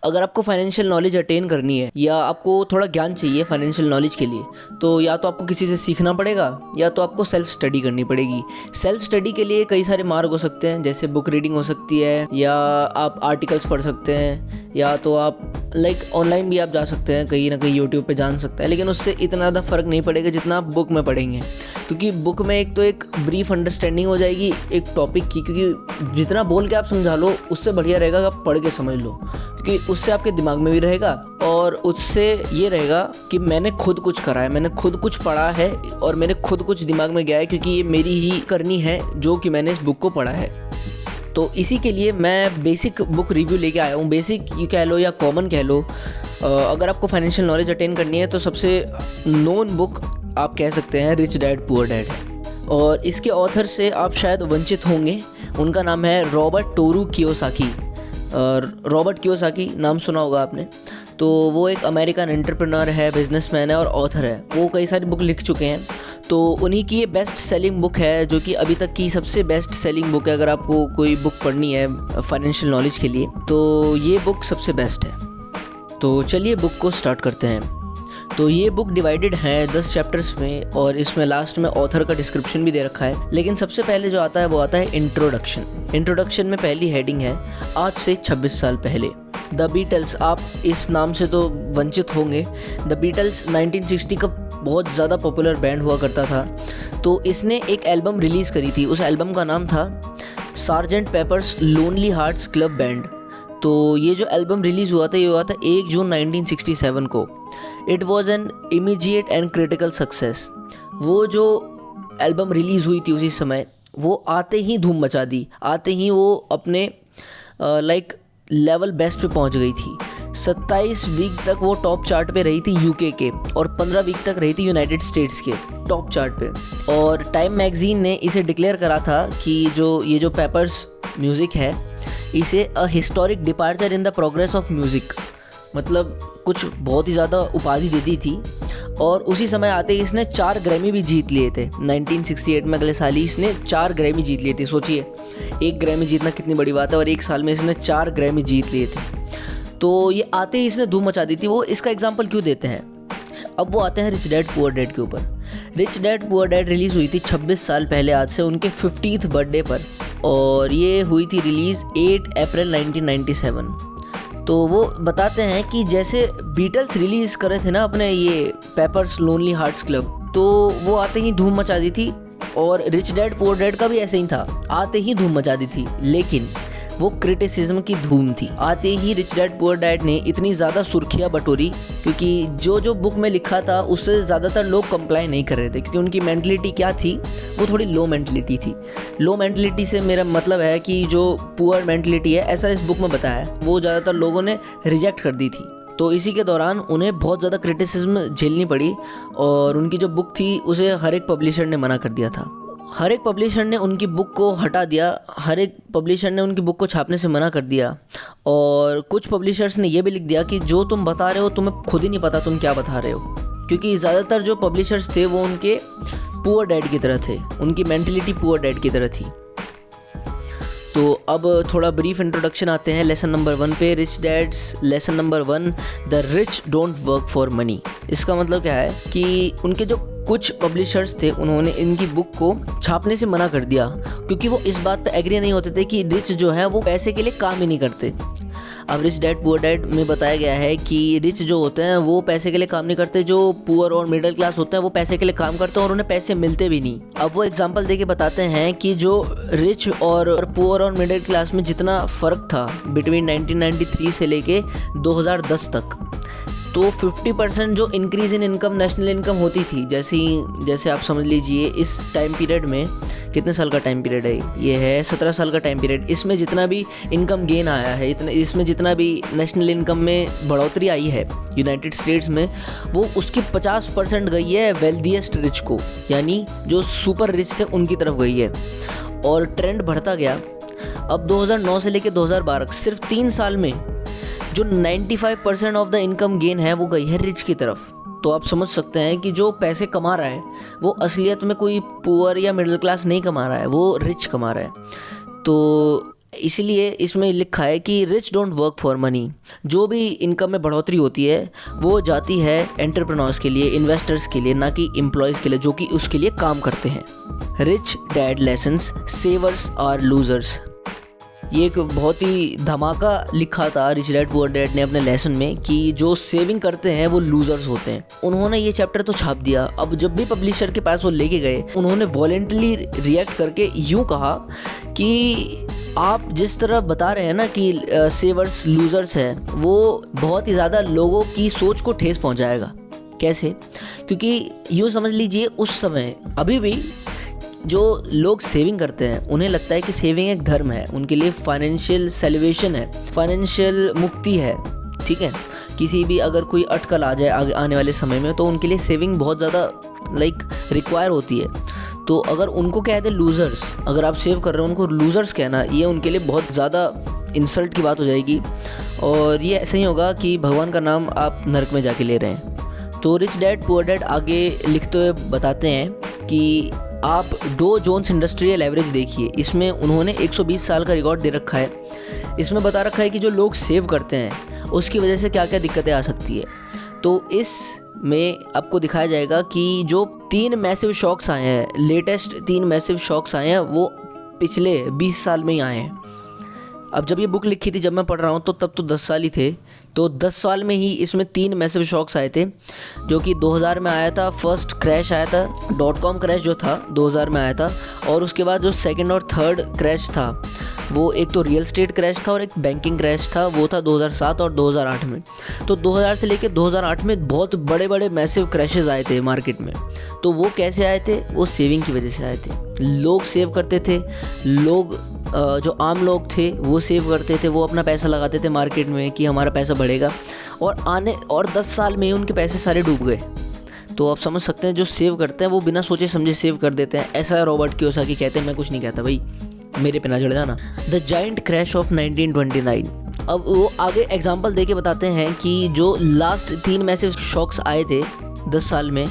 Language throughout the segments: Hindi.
अगर आपको फाइनेंशियल नॉलेज अटेन करनी है या आपको थोड़ा ज्ञान चाहिए फाइनेंशियल नॉलेज के लिए, तो या तो आपको किसी से सीखना पड़ेगा या तो आपको सेल्फ स्टडी करनी पड़ेगी। सेल्फ स्टडी के लिए कई सारे मार्ग हो सकते हैं, जैसे बुक रीडिंग हो सकती है, या आप आर्टिकल्स पढ़ सकते हैं, या तो आप ऑनलाइन भी आप जा सकते हैं, कहीं ना कहीं यूट्यूब पे जान सकते हैं। लेकिन उससे इतना ज़्यादा फ़र्क नहीं पड़ेगा जितना आप बुक में पढ़ेंगे, क्योंकि बुक में एक तो एक ब्रीफ अंडरस्टैंडिंग हो जाएगी एक टॉपिक की, क्योंकि जितना बोल के आप समझा लो उससे बढ़िया रहेगा कि आप पढ़ के समझ लो, क्योंकि उससे आपके दिमाग में भी रहेगा और उससे ये रहेगा कि मैंने खुद कुछ करा है, मैंने खुद कुछ पढ़ा है और मेरे खुद कुछ दिमाग में गया है, क्योंकि ये मेरी ही करनी है जो कि मैंने इस बुक को पढ़ा है। तो इसी के लिए मैं बेसिक बुक रिव्यू लेके आया हूँ। बेसिक ये कह लो या कॉमन कह लो, अगर आपको फाइनेंशियल नॉलेज अटेन करनी है तो सबसे नोन बुक आप कह सकते हैं रिच डैड पुअर डैड है, और इसके ऑथर से आप शायद वंचित होंगे। उनका नाम है Robert Toru Kiyosaki. Robert Kiyosaki नाम सुना होगा आपने। तो वो एक अमेरिकन एंटरप्रेन्योर है, बिजनेसमैन है और ऑथर है। वो कई सारी बुक लिख चुके हैं, तो उन्हीं की ये बेस्ट सेलिंग बुक है, जो कि अभी तक की सबसे बेस्ट सेलिंग बुक है। अगर आपको कोई बुक पढ़नी है फाइनेंशियल नॉलेज के लिए तो ये बुक सबसे बेस्ट है। तो चलिए बुक को स्टार्ट करते हैं। तो ये बुक डिवाइडेड है 10 चैप्टर्स में, और इसमें लास्ट में ऑथर का डिस्क्रिप्शन भी दे रखा है। लेकिन सबसे पहले जो आता है वो आता है इंट्रोडक्शन। इंट्रोडक्शन में पहली हेडिंग है आज से 26 साल पहले। द बीटल्स, आप इस नाम से तो वंचित होंगे। द बीटल्स 1960 का बहुत ज़्यादा पॉपुलर बैंड हुआ करता था। तो इसने एक एल्बम रिलीज़ करी थी, उस एल्बम का नाम था sergeant papers lonely hearts club band. तो ये जो एल्बम रिलीज़ हुआ था ये हुआ था 1 जून 1967 को। It was an immediate and critical success. वो जो एल्बम रिलीज़ हुई थी उसी समय, वो आते ही धूम मचा दी, आते ही वो अपने लेवल बेस्ट पे पहुंच गई थी। 27 वीक तक वो टॉप चार्ट पे रही थी यूके के, और 15 वीक तक रही थी यूनाइटेड स्टेट्स के टॉप चार्ट पे। और टाइम मैगजीन ने इसे डिक्लेयर करा था कि ये जो पेपर्स म्यूज़िक है, इसे a historic departure in the progress of music, मतलब कुछ बहुत ही ज़्यादा उपाधि दे दी थी। और उसी समय आते ही इसने 4 ग्रैमी भी जीत लिए थे। 1968 में अगले साल ही इसने 4 ग्रैमी जीत लिए थे। सोचिए, 1 ग्रैमी जीतना कितनी बड़ी बात है, और एक साल में इसने 4 ग्रैमी जीत लिए थे। तो ये आते ही इसने धूम मचा दी थी। वो इसका एग्जाम्पल क्यों देते हैं, अब वो आते हैं रिच डैड पुअर डैड के ऊपर। Rich dad poor dad release हुई थी 26 साल पहले आज से, उनके 50th बर्थडे पर, और ये हुई थी रिलीज़ 8 अप्रैल 1997। तो वो बताते हैं कि जैसे बीटल्स रिलीज़ कर रहे थे ना अपने ये पेपर्स लोनली हार्ट्स क्लब, तो वो आते ही धूम मचा दी थी। और रिच डैड पुअर डैड का भी ऐसे ही था, आते ही धूम मचा दी थी। लेकिन वो क्रिटिसिज्म की धूम थी। आते ही रिच डैड पुअर डैड ने इतनी ज़्यादा सुर्खियाँ बटोरी, क्योंकि जो बुक में लिखा था उससे ज़्यादातर लोग कंप्लाई नहीं कर रहे थे, क्योंकि उनकी मेंटलिटी क्या थी, वो थोड़ी लो मेंटलिटी थी। लो मेंटलिटी से मेरा मतलब है कि जो पुअर मेंटलिटी है, ऐसा इस बुक में बताया है, वो ज़्यादातर लोगों ने रिजेक्ट कर दी थी। तो इसी के दौरान उन्हें बहुत ज़्यादा क्रिटिसिज्म झेलनी पड़ी, और उनकी जो बुक थी उसे हर एक पब्लिशर ने मना कर दिया था। हर एक पब्लिशर ने उनकी बुक को हटा दिया, हर एक पब्लिशर ने उनकी बुक को छापने से मना कर दिया। और कुछ पब्लिशर्स ने ये भी लिख दिया कि जो तुम बता रहे हो तुम्हें खुद ही नहीं पता तुम क्या बता रहे हो, क्योंकि ज़्यादातर जो पब्लिशर्स थे वो उनके पुअर डैड की तरह थे, उनकी मेंटलिटी पुअर डैड की तरह थी। तो अब थोड़ा ब्रीफ इंट्रोडक्शन आते हैं लेसन नंबर 1 पे। Rich dad's lesson number 1, the rich don't work for money. इसका मतलब क्या है कि उनके जो कुछ पब्लिशर्स थे उन्होंने इनकी बुक को छापने से मना कर दिया, क्योंकि वो इस बात पे एग्री नहीं होते थे कि रिच जो है वो पैसे के लिए काम ही नहीं करते। अब रिच डैड पुअर डैड में बताया गया है कि रिच जो होते हैं वो पैसे के लिए काम नहीं करते, जो पुअर और मिडिल क्लास होते हैं वो पैसे के लिए काम करते हैं और उन्हें पैसे मिलते भी नहीं। अब वो एग्जांपल देके बताते हैं कि जो रिच और पुअर और मिडिल क्लास में जितना फ़र्क था बिटवीन 1993 से लेके 2010 तक, तो 50% जो increase in income, national income होती थी, जैसे आप समझ लीजिए इस टाइम पीरियड में, कितने साल का टाइम पीरियड है ये, है 17 साल का टाइम पीरियड। इसमें जितना भी इनकम गेन आया है, इसमें जितना भी नेशनल इनकम में बढ़ोतरी आई है यूनाइटेड स्टेट्स में, वो उसकी 50% गई है वेल्दीएस्ट रिच को, यानी जो सुपर रिच थे उनकी तरफ गई है। और ट्रेंड बढ़ता गया। अब 2009 से लेकर 2012 सिर्फ 3 साल में जो 95% ऑफ द इनकम गेन है वो गई है रिच की तरफ। तो आप समझ सकते हैं कि जो पैसे कमा रहा है वो असलियत में कोई पुअर या मिडिल क्लास नहीं कमा रहा है, वो रिच कमा रहा है। तो इसीलिए इसमें लिखा है कि rich don't work for money. जो भी इनकम में बढ़ोतरी होती है वो जाती है एंटरप्रेन्योर्स के लिए, इन्वेस्टर्स के लिए, ना कि एम्प्लॉयज़ के लिए जो कि उसके लिए काम करते हैं। Rich dad lessons, savers are losers. ये एक बहुत ही धमाका लिखा था रिच डैड पुअर डैड ने अपने लेसन में कि जो सेविंग करते हैं वो लूजर्स होते हैं। उन्होंने ये चैप्टर तो छाप दिया। अब जब भी पब्लिशर के पास वो लेके गए, उन्होंने वॉलेंटली रिएक्ट करके यूँ कहा कि आप जिस तरह बता रहे हैं ना कि सेवर्स लूजर्स है, वो बहुत ही ज़्यादा लोगों की सोच को ठेस पहुँचाएगा। कैसे? क्योंकि यूँ समझ लीजिए उस समय अभी भी जो लोग सेविंग करते हैं उन्हें लगता है कि सेविंग एक धर्म है, उनके लिए फाइनेंशियल सेलिब्रेशन है, फाइनेंशियल मुक्ति है। ठीक है, किसी भी अगर कोई अटकल आ जाए आगे आने वाले समय में तो उनके लिए सेविंग बहुत ज़्यादा रिक्वायर होती है। तो अगर उनको कह दे लूज़र्स, अगर आप सेव कर रहे हो उनको लूज़र्स कहना, ये उनके लिए बहुत ज़्यादा इंसल्ट की बात हो जाएगी और ये ऐसा ही होगा कि भगवान का नाम आप नरक में जाके ले रहे हैं। तो रिच डैड पुअर डैड आगे लिखते हुए बताते हैं कि आप डो जोन्स इंडस्ट्रियल एवरेज देखिए, इसमें उन्होंने 120 साल का रिकॉर्ड दे रखा है। इसमें बता रखा है कि जो लोग सेव करते हैं उसकी वजह से क्या क्या दिक्कतें आ सकती है। तो इसमें आपको दिखाया जाएगा कि जो 3 मैसिव शॉक्स आए हैं, लेटेस्ट 3 मैसिव शॉक्स आए हैं, वो पिछले 20 साल में ही आए हैं। अब जब ये बुक लिखी थी, जब मैं पढ़ रहा हूँ तो तब तो 10 साल ही थे। तो 10 साल में ही इसमें 3 मैसिव शॉक्स आए थे, जो कि 2000 में आया था। फर्स्ट क्रैश आया था, .com क्रैश जो था 2000 में आया था, और उसके बाद जो सेकंड और थर्ड क्रैश था वो एक तो रियल स्टेट क्रैश था और एक बैंकिंग क्रैश था, वो था 2007 और 2008 में। तो 2000 से लेकर 2008 में बहुत बड़े बड़े मैसिव क्रैशेस आए थे मार्केट में। तो वो कैसे आए थे? वो सेविंग की वजह से आए थे। लोग सेव करते थे, लोग जो आम लोग थे वो सेव करते थे, वो अपना पैसा लगाते थे मार्केट में कि हमारा पैसा बढ़ेगा, और 10 साल में ही उनके पैसे सारे डूब गए। तो आप समझ सकते हैं जो सेव करते हैं वो बिना सोचे समझे सेव कर देते हैं। ऐसा रॉबर्ट कियोसाकी कहते हैं, मैं कुछ नहीं कहता भाई, मेरे पे ना चढ़ जाना। The giant crash of 1929। अब वो आगे एग्जांपल देके बताते हैं कि जो लास्ट 3 मैसिव शॉक्स आए थे 10 साल में,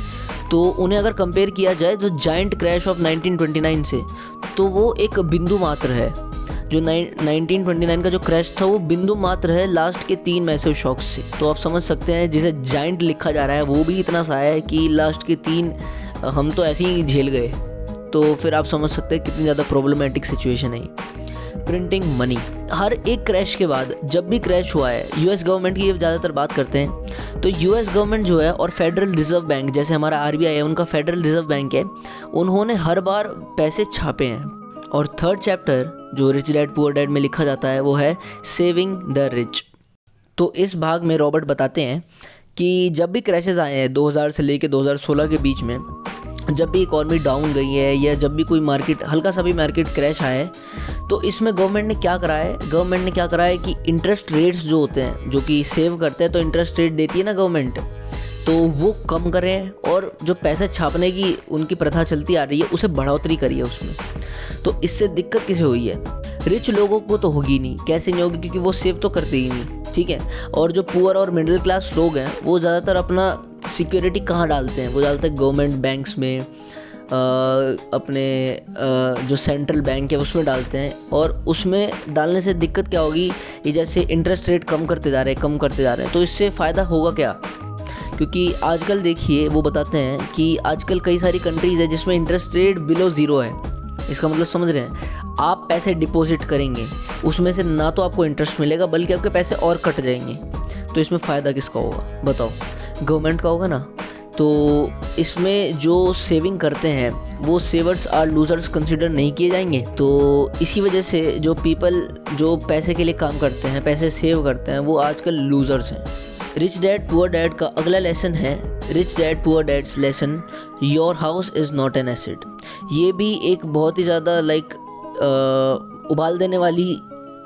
तो उन्हें अगर कंपेयर किया जाए जो जायंट क्रैश ऑफ 1929 से, तो वो एक बिंदु मात्र है। जो 1929 का जो क्रैश था वो बिंदु मात्र है लास्ट के 3 मैसिव शॉक्स से। तो आप समझ सकते हैं जिसे जायंट लिखा जा रहा है वो भी इतना सा है कि लास्ट के 3 हम तो ऐसे ही झेल गए। तो फिर आप समझ सकते हैं कितनी ज़्यादा प्रॉब्लमेटिक सिचुएशन है। Printing money. हर एक क्रैश के बाद जब भी क्रैश हुआ है, यूएस गवर्नमेंट की ज़्यादातर बात करते हैं, तो यूएस गवर्नमेंट जो है और फेडरल रिजर्व बैंक, जैसे हमारा आरबीआई है, उनका फेडरल रिजर्व बैंक है, उन्होंने हर बार पैसे छापे हैं। और थर्ड चैप्टर जो रिच डैड पुअर डैड में लिखा जाता है वो है सेविंग द रिच। तो इस भाग में रॉबर्ट बताते हैं कि जब भी क्रैशेस आए हैं 2000 से लेकर 2016 के बीच में, जब भी इकॉनमी डाउन गई है या जब भी कोई मार्केट हल्का सा भी मार्केट क्रैश आया है, तो इसमें गवर्नमेंट ने क्या करा है कि इंटरेस्ट रेट्स जो होते हैं, जो कि सेव करते हैं तो इंटरेस्ट रेट देती है ना गवर्नमेंट, तो वो कम करें, और जो पैसे छापने की उनकी प्रथा चलती आ रही है उसे बढ़ोतरी करिए उसमें। तो इससे दिक्कत किसे हुई है? रिच लोगों को तो होगी नहीं। कैसे नहीं होगी? क्योंकि वो सेव तो करते ही नहीं, ठीक है। और जो पुअर और मिडिल क्लास लोग हैं वो ज़्यादातर अपना सिक्योरिटी कहाँ डालते हैं? वो डालते हैं गवर्नमेंट बैंक्स में, अपने जो सेंट्रल बैंक है उसमें डालते हैं। और उसमें डालने से दिक्कत क्या होगी? ये जैसे इंटरेस्ट रेट कम करते जा रहे हैं, तो इससे फ़ायदा होगा क्या? क्योंकि आजकल देखिए वो बताते हैं कि आजकल कई सारी कंट्रीज़ है जिसमें इंटरेस्ट रेट बिलो ज़ीरो है। इसका मतलब समझ रहे हैं? आप पैसे डिपॉजिट करेंगे, उसमें से ना तो आपको इंटरेस्ट मिलेगा बल्कि आपके पैसे और कट जाएंगे। तो इसमें फ़ायदा किसका होगा बताओ? गवर्नमेंट का होगा ना। तो इसमें जो सेविंग करते हैं वो सेवर्स आर लूजर्स कंसिडर नहीं किए जाएंगे। तो इसी वजह से जो पीपल जो पैसे के लिए काम करते हैं, पैसे सेव करते हैं, वो आजकल लूजर्स हैं। रिच डैड पुअर डैड का अगला लेसन है rich dad poor dad's lesson, your house is not an asset. ये भी एक बहुत ही ज़्यादा उबाल देने वाली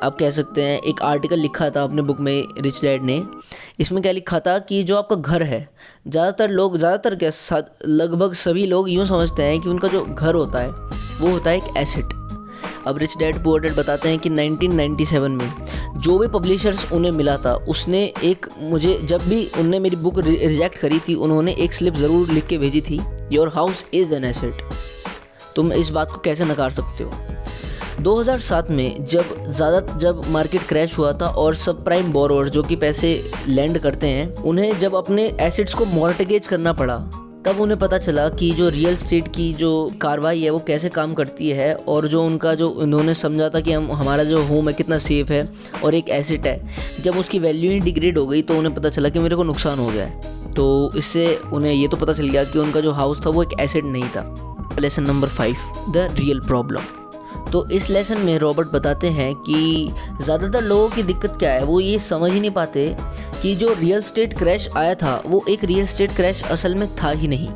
आप कह सकते हैं एक आर्टिकल लिखा था अपने बुक में रिच डैड ने। इसमें क्या लिखा था कि जो आपका घर है, ज़्यादातर क्या लगभग सभी लोग यूँ समझते हैं कि उनका जो घर होता है वो होता है एक एसेट। अब रिच डैड पुअर डैड बताते हैं कि 1997 में जो भी पब्लिशर्स उन्हें मिला था, उसने मुझे जब भी उनने मेरी बुक रिजेक्ट करी थी, उन्होंने एक स्लिप ज़रूर लिख के भेजी थी, your house is an asset. तुम इस बात को कैसे नकार सकते हो? 2007 में जब मार्केट क्रैश हुआ था और सब प्राइम बोरोअर्स जो कि पैसे लैंड करते हैं, उन्हें जब अपने एसेट्स को मॉर्टगेज करना पड़ा, तब उन्हें पता चला कि जो रियल एस्टेट की जो कार्रवाई है वो कैसे काम करती है, और जो उन्होंने समझा था कि हमारा जो होम है कितना सेफ है और एक एसेट है, जब उसकी वैल्यू ही डिग्रेड हो गई तो उन्हें पता चला कि मेरे को नुकसान हो गया है। तो इससे उन्हें ये तो पता चल गया कि उनका जो हाउस था वो एक एसेट नहीं था। Lesson number 5, the real problem. तो इस लेसन में रॉबर्ट बताते हैं कि ज़्यादातर लोगों की दिक्कत क्या है, वो ये समझ ही नहीं पाते कि जो रियल एस्टेट क्रैश आया था वो एक रियल एस्टेट क्रैश असल में था ही नहीं।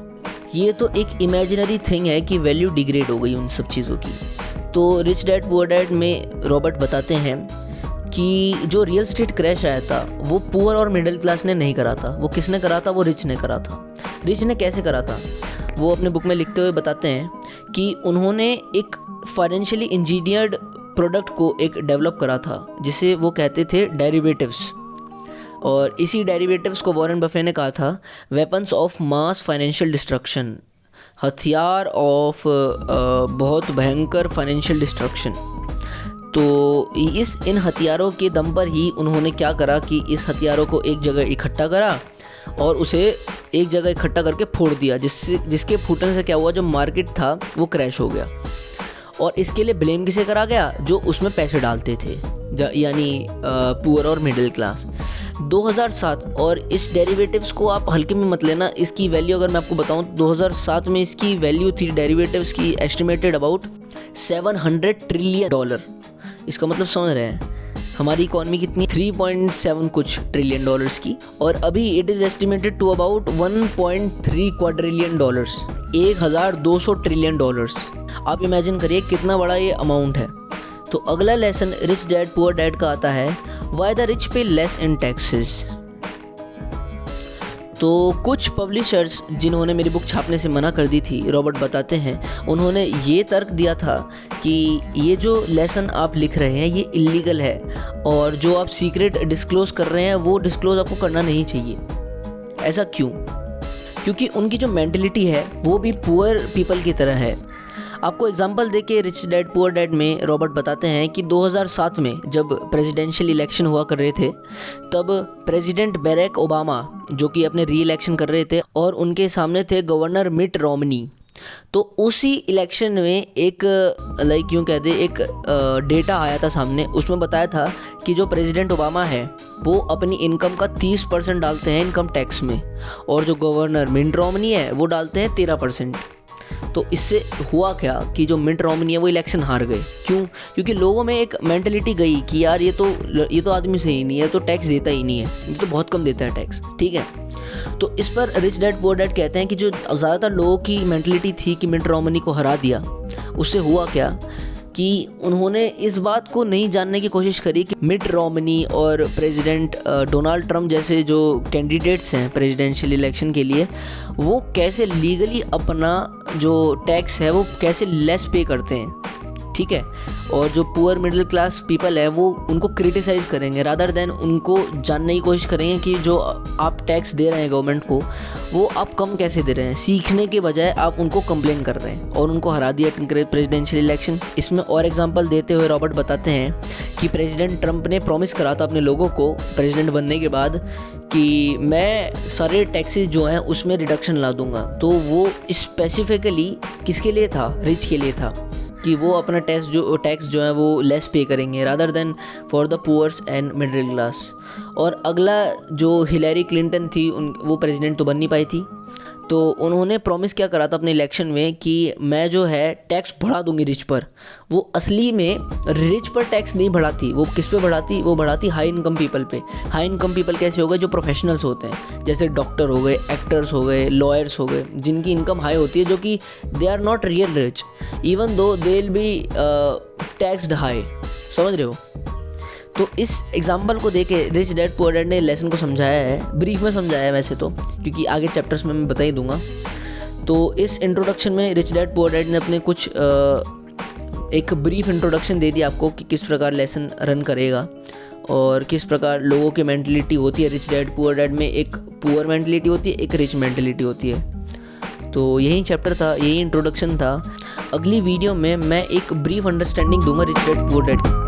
ये तो एक इमेजिनरी थिंग है कि वैल्यू डिग्रेड हो गई उन सब चीज़ों की। तो रिच डैड पुअर डैड में रॉबर्ट बताते हैं कि जो रियल एस्टेट क्रैश आया था वो पुअर और मिडिल क्लास ने नहीं करा था, वो किसने करा था, वो रिच ने करा था। रिच ने कैसे करा था वो अपने बुक में लिखते हुए बताते हैं कि उन्होंने एक फाइनेंशियली इंजीनियर्ड प्रोडक्ट को एक डेवलप करा था जिसे वो कहते थे डेरिवेटिव्स, और इसी डेरिवेटिव्स को वॉरेन बफे ने कहा था weapons of mass financial destruction, हथियार ऑफ बहुत भयंकर फाइनेंशियल डिस्ट्रक्शन। तो इन हथियारों के दम पर ही उन्होंने क्या करा कि इस हथियारों को एक जगह इकट्ठा करा और उसे एक जगह इकट्ठा करके फोड़ दिया, जिसके फूटने से क्या हुआ, जो मार्केट था वो क्रैश हो गया। और इसके लिए ब्लेम किसे करा गया, जो उसमें पैसे डालते थे, यानी पुअर और मिडिल क्लास। 2007, और इस डेरिवेटिव्स को आप हल्के में मत लेना, इसकी वैल्यू अगर मैं आपको बताऊं 2007 में इसकी वैल्यू थी डेरिवेटिव्स की एस्टिमेटेड अबाउट $700 ट्रिलियन। इसका मतलब समझ रहे हैं हमारी इकॉनमी कितनी, 3.7 कुछ ट्रिलियन डॉलर्स की, और अभी it is estimated to about 1.3 quadrillion dollars, 1200 trillion dollars. आप इमेजिन करिए कितना बड़ा ये अमाउंट है। तो अगला lesson rich dad poor dad का आता है, why the rich pay less in taxes. तो कुछ पब्लिशर्स जिन्होंने मेरी बुक छापने से मना कर दी थी, रॉबर्ट बताते हैं, उन्होंने ये तर्क दिया था कि ये जो लेसन आप लिख रहे हैं ये इल्लीगल है, और जो आप सीक्रेट डिस्क्लोज़ कर रहे हैं वो डिस्क्लोज़ आपको करना नहीं चाहिए। ऐसा क्यों? क्योंकि उनकी जो मेंटलिटी है वो भी पुअर पीपल की तरह है। आपको एग्जांपल देके रिच डैड पुअर डैड में रॉबर्ट बताते हैं कि 2007 में जब प्रेसिडेंशियल इलेक्शन हुआ कर रहे थे, तब प्रेसिडेंट बैरक ओबामा जो कि अपने री इलेक्शन कर रहे थे और उनके सामने थे गवर्नर मिट रोमनी। तो उसी इलेक्शन में एक यूँ कह दे एक डेटा आया था सामने, उसमें बताया था कि जो प्रेसिडेंट ओबामा है वो अपनी इनकम का 30% डालते हैं इनकम टैक्स में, और जो गवर्नर मिट रोमनी है वो डालते हैं 13%। तो इससे हुआ क्या कि जो मिट रोमनी है वो इलेक्शन हार गए। क्यों? क्योंकि लोगों में एक मेंटलिटी गई कि यार ये तो आदमी सही नहीं है, तो टैक्स देता ही नहीं है, ये तो बहुत कम देता है टैक्स, ठीक है। तो इस पर रिच डैड पुअर डैड कहते हैं कि जो ज़्यादातर लोगों की मेंटलिटी थी कि मिट रोमनी को हरा दिया, उससे हुआ क्या कि उन्होंने इस बात को नहीं जानने की कोशिश करी कि मिट रोमनी और प्रेसिडेंट डोनाल्ड ट्रंप जैसे जो कैंडिडेट्स हैं प्रेसिडेंशियल इलेक्शन के लिए, वो कैसे लीगली अपना जो टैक्स है वो कैसे लेस पे करते हैं, ठीक है। और जो पुअर मिडिल क्लास पीपल है वो उनको क्रिटिसाइज़ करेंगे रादर देन उनको जानने की कोशिश करेंगे कि जो आप टैक्स दे रहे हैं गवर्नमेंट को वो आप कम कैसे दे रहे हैं। सीखने के बजाय आप उनको कंप्लेन कर रहे हैं और उनको हरा दिया प्रेसिडेंशियल इलेक्शन। इसमें और एग्जांपल देते हुए रॉबर्ट बताते हैं कि प्रेसिडेंट ट्रंप ने प्रॉमिस करा था अपने लोगों को प्रेसिडेंट बनने के बाद कि मैं सारे टैक्सेस जो हैं उसमें रिडक्शन ला दूंगा। तो वो स्पेसिफिकली किसके लिए था? रिच के लिए था, कि वो अपना टैक्स जो है वो लेस पे करेंगे rather than for the poors and middle class. और अगला जो हिलैरी क्लिंटन थी वो प्रेसिडेंट तो बन नहीं पाई थी, तो उन्होंने प्रॉमिस क्या करा था अपने इलेक्शन में कि मैं जो है टैक्स बढ़ा दूंगी रिच पर। वो असली में रिच पर टैक्स नहीं बढ़ाती, वो किस पे बढ़ाती? वो बढ़ाती हाई इनकम पीपल पे। हाई इनकम पीपल कैसे हो गए? जो प्रोफेशनल्स होते हैं, जैसे डॉक्टर हो गए, एक्टर्स हो गए, लॉयर्स हो गए, जिनकी इनकम हाई होती है, जो कि they are not real rich even though they will be taxed high. समझ रहे हो? तो इस एग्जाम्पल को देके रिच डैड पुअर डैड ने लेसन को समझाया है, ब्रीफ में समझाया है वैसे तो, क्योंकि आगे चैप्टर्स में मैं बता ही दूंगा। तो इस इंट्रोडक्शन में रिच डैड पुअर डैड ने अपने कुछ एक ब्रीफ इंट्रोडक्शन दे दिया आपको कि किस प्रकार लेसन रन करेगा और किस प्रकार लोगों की मेंटलिटी होती है। रिच डैड पुअर डैड में एक पुअर मेंटलिटी होती है, एक रिच मेंटलिटी होती है। तो यही चैप्टर था, यही इंट्रोडक्शन था। अगली वीडियो में मैं एक ब्रीफ अंडरस्टैंडिंग दूंगा रिच डैड पुअर डैड।